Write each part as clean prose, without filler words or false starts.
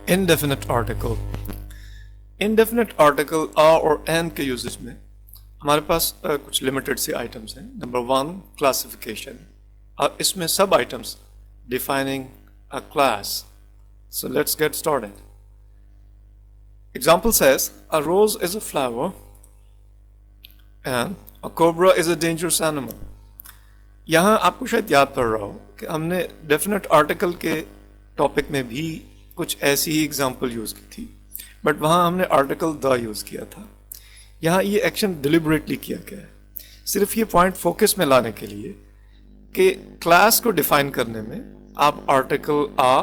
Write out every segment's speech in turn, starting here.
indefinite article. indefinite article are और and के usage में हमारे पास कुछ लिमिटेड सी आइटम्स हैं. नंबर 1 क्लासिफिकेशन, और इसमें सब items defining a class. So let's get started. Example says a rose is a flower and a cobra is a dangerous animal. यहाँ आपको शायद याद पड़ रहा हो कि हमने डेफिनेट आर्टिकल के टॉपिक में भी कुछ ऐसी ही एग्जाम्पल यूज़ की थी, बट वहाँ हमने आर्टिकल द यूज़ किया था. यहाँ ये एक्शन डिलिबरेटली किया गया है, सिर्फ ये पॉइंट फोकस में लाने के लिए कि क्लास को डिफाइन करने में आप आर्टिकल आ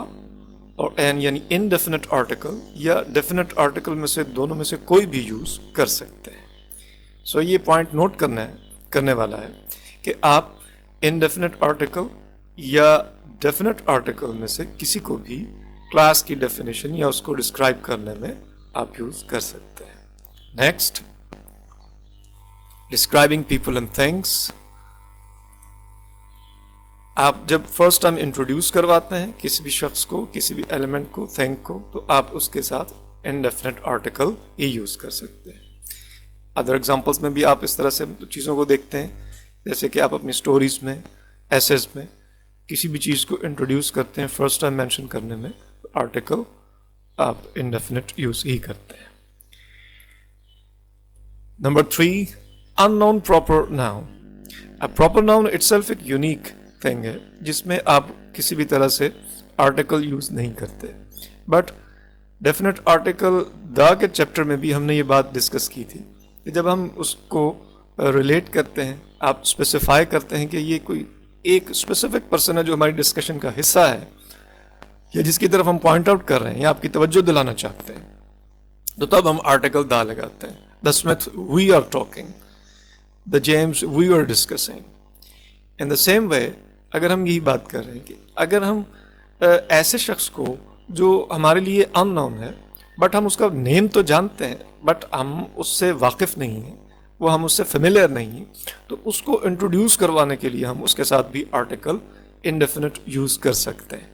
और एन यानी इनडेफिनेट आर्टिकल या डेफिनेट आर्टिकल में से दोनों में से कोई भी यूज़ कर सकते हैं. सो ये पॉइंट नोट करने वाला है कि आप इनडेफिनेट आर्टिकल या डेफिनेट आर्टिकल में से किसी को भी क्लास की डेफिनेशन या उसको डिस्क्राइब करने में आप यूज़ कर सकते हैं. Next, describing people and things. आप जब फर्स्ट टाइम इंट्रोड्यूस करवाते हैं किसी भी शख्स को, किसी भी एलिमेंट को, थिंग को, तो आप उसके साथ इनडेफिनेट आर्टिकल ही यूज़ कर सकते हैं. अदर एग्जांपल्स में भी आप इस तरह से चीज़ों को देखते हैं, जैसे कि आप अपनी स्टोरीज में, एसेज में किसी भी चीज़ को इंट्रोड्यूस करते हैं फर्स्ट टाइम मेंशन करने में, आर्टिकल आप इनडेफिनेट यूज़ ही करते हैं. Number 3, unknown proper noun. अब प्रॉपर नाउन इटसेल्फ एक यूनिक थिंग है जिसमें आप किसी भी तरह से आर्टिकल यूज़ नहीं करते, बट डेफिनेट आर्टिकल द के चैप्टर में भी हमने ये बात डिस्कस की थी कि जब हम उसको रिलेट करते हैं, आप स्पेसिफाई करते हैं कि ये कोई एक स्पेसिफिक पर्सन है जो हमारी डिस्कशन का हिस्सा है या जिसकी तरफ हम पॉइंट आउट कर रहे हैं या आपकी तवज्जो दिलाना चाहते हैं, तो तब हम आर्टिकल दा लगाते हैं. The Smith we are talking, the James we are discussing. In the same way अगर हम यही बात कर रहे हैं कि अगर हम ऐसे शख्स को जो हमारे लिए अननोन है बट हम उसका नेम तो जानते हैं बट हम उससे वाकिफ़ नहीं हैं, वो हम उससे फेमिलियर नहीं हैं, तो उसको इंट्रोड्यूस करवाने के लिए हम उसके साथ भी आर्टिकल इनडेफिनेट यूज़ कर सकते हैं.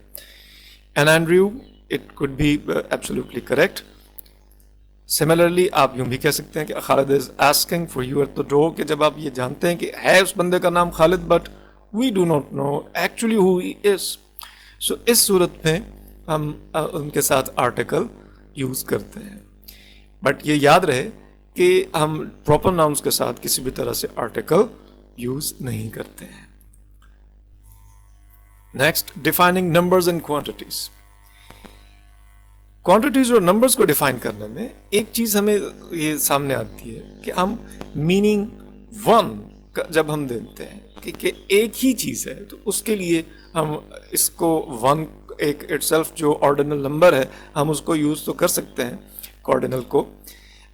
And Andrew, it could be absolutely correct. Similarly आप यूँ भी कह सकते हैं कि Khalid is asking for you at the door, कि जब आप ये जानते हैं कि है उस बंदे का नाम Khalid but we do not know actually who he is. So इस सूरत में हम उनके साथ आर्टिकल यूज़ करते हैं, बट ये याद रहे कि हम प्रॉपर नाउन्स के साथ किसी भी तरह से आर्टिकल यूज़ नहीं करते हैं. Next, defining numbers and quantities. Quantities और नंबर्स को डिफाइन करने में एक चीज़ हमें ये सामने आती है कि हम मीनिंग वन जब हम देते हैं कि एक ही चीज़ है, तो उसके लिए हम इसको वन एक इटसेल्फ जो ऑर्डिनल नंबर है हम उसको यूज़ तो कर सकते हैं कॉर्डिनल को,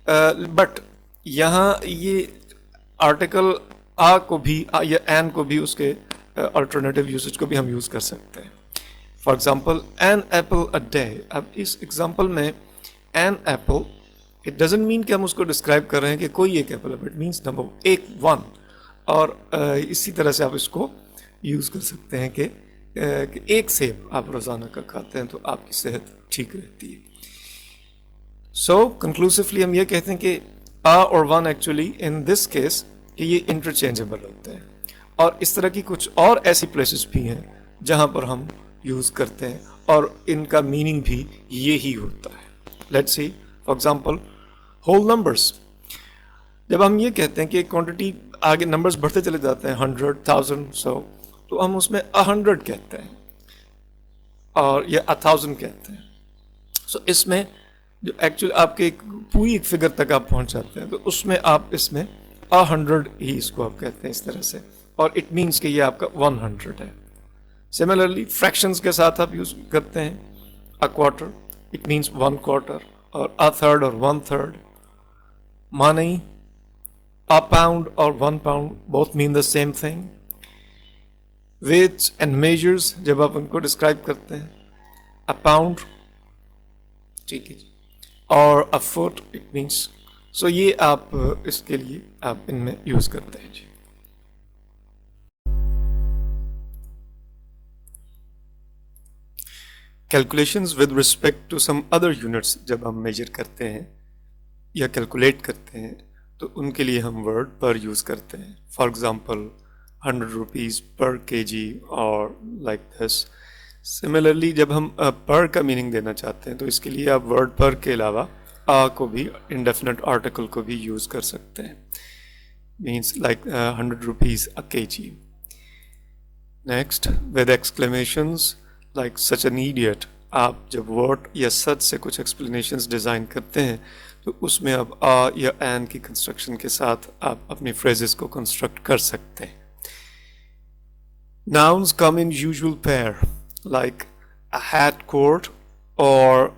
बट यहाँ ये आर्टिकल आ को भी या एन को भी उसके अल्टरनेटिव यूसेज को भी हम यूज़ कर सकते हैं. For example, an apple a day. अब इस एग्जाम्पल में an apple, it doesn't mean कि हम उसको डिस्क्राइब कर रहे हैं कि कोई एक एप्पल है, इट मीन्स नंबर एक, वन. और इसी तरह से आप इसको यूज़ कर सकते हैं कि एक सेब आप रोज़ाना का खाते हैं तो आपकी सेहत ठीक रहती है. सो कंक्लूसिवली हम ये कहते हैं कि आ और one actually in this case कि ये इंटरचेंजेबल होते हैं, और इस तरह की कुछ और ऐसी प्लेसेस भी हैं जहाँ पर हम यूज़ करते हैं और इनका मीनिंग भी ये ही होता है. Let's see for example whole numbers. जब हम ये कहते हैं कि क्वांटिटी आगे नंबर्स बढ़ते चले जाते हैं 100, 1000, 100, तो हम उसमें 100 कहते हैं और या 1000 कहते हैं. सो इसमें जो एक्चुअली आपके पूरी एक फिगर तक आप पहुंच जाते हैं तो उसमें आप इसमें 100 ही इसको आप कहते हैं इस तरह से, और इट मीन्स कि ये आपका 100 है. सिमिलरली फ्रैक्शंस के साथ आप यूज़ करते हैं a quarter, it means 1 quarter, और अ थर्ड और 1/3. Money, a pound or 1 pound both mean the same thing. Weights and measures जब आप उनको डिस्क्राइब करते हैं, a pound, ठीक है, और a foot it means. So ये आप इसके लिए आप इनमें यूज करते हैं. जी, Calculations with respect to some other units جب ہم میجر کرتے ہیں یا کیلکولیٹ کرتے ہیں تو ان کے لیے ہم ورڈ پر یوز کرتے ہیں. فار ایگزامپل 100 روپیز پر کے جی اور لائک دس. سملرلی جب ہم پر کا میننگ دینا چاہتے ہیں تو اس کے لیے آپ ورڈ پر کے علاوہ کو بھی انڈیفینٹ آرٹیکل کو بھی یوز کر سکتے ہیں. Means like 100 rupees a K G. Next with exclamations like such an idiot. آپ جب ورڈ یا سچ سے کچھ ایکسپلینیشنز ڈیزائن کرتے ہیں تو اس میں آپ یا این کی کنسٹرکشن کے ساتھ آپ اپنی فریزز کو کنسٹرکٹ کر سکتے ہیں. Nouns come in usual pair like a hat coat or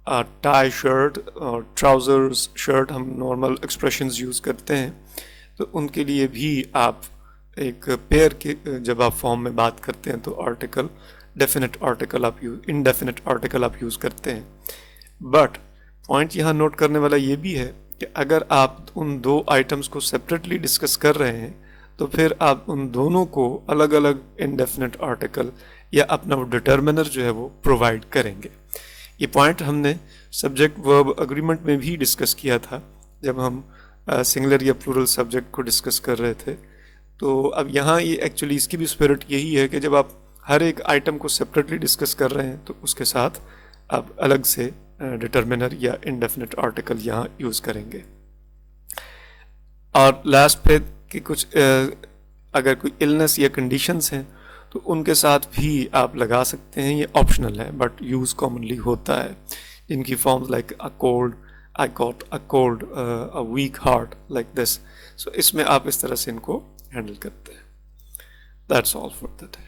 a tie shirt اور trousers shirt. ہم نارمل ایکسپریشنز یوز کرتے ہیں تو ان کے لیے بھی آپ ایک پیئر کے جب آپ فارم میں بات کرتے ہیں تو آرٹیکل ڈیفینٹ آرٹیکل آپ انڈیفینٹ آرٹیکل آپ یوز کرتے ہیں. بٹ پوائنٹ یہاں نوٹ کرنے والا یہ بھی ہے کہ اگر آپ ان دو آئٹمس کو سپریٹلی ڈسکس کر رہے ہیں تو پھر آپ ان دونوں کو الگ الگ انڈیفینٹ آرٹیکل یا اپنا ڈٹرمنر جو ہے وہ پرووائڈ کریں گے. یہ پوائنٹ ہم نے سبجیکٹ ورب اگریمنٹ میں بھی ڈسکس کیا تھا جب ہم سنگولر یا پلورل سبجیکٹ کو ڈسکس کر رہے تھے. تو اب یہاں یہ ایکچولی اس کی بھی اسپرٹ یہی ہے کہ جب آپ ہر ایک آئٹم کو سپریٹلی ڈسکس کر رہے ہیں تو اس کے ساتھ آپ الگ سے ڈٹرمنر یا انڈیفینٹ آرٹیکل یہاں یوز کریں گے. اور لاسٹ پہ کہ کچھ اگر کوئی النس یا کنڈیشنز ہیں تو ان کے ساتھ بھی آپ لگا سکتے ہیں. یہ آپشنل ہے بٹ یوز کامنلی ہوتا ہے, جن کی forms like a cold, I got a cold, a weak heart like this. So اس میں آپ اس طرح سے ان کو ہینڈل کرتے ہیں. That's all for the day.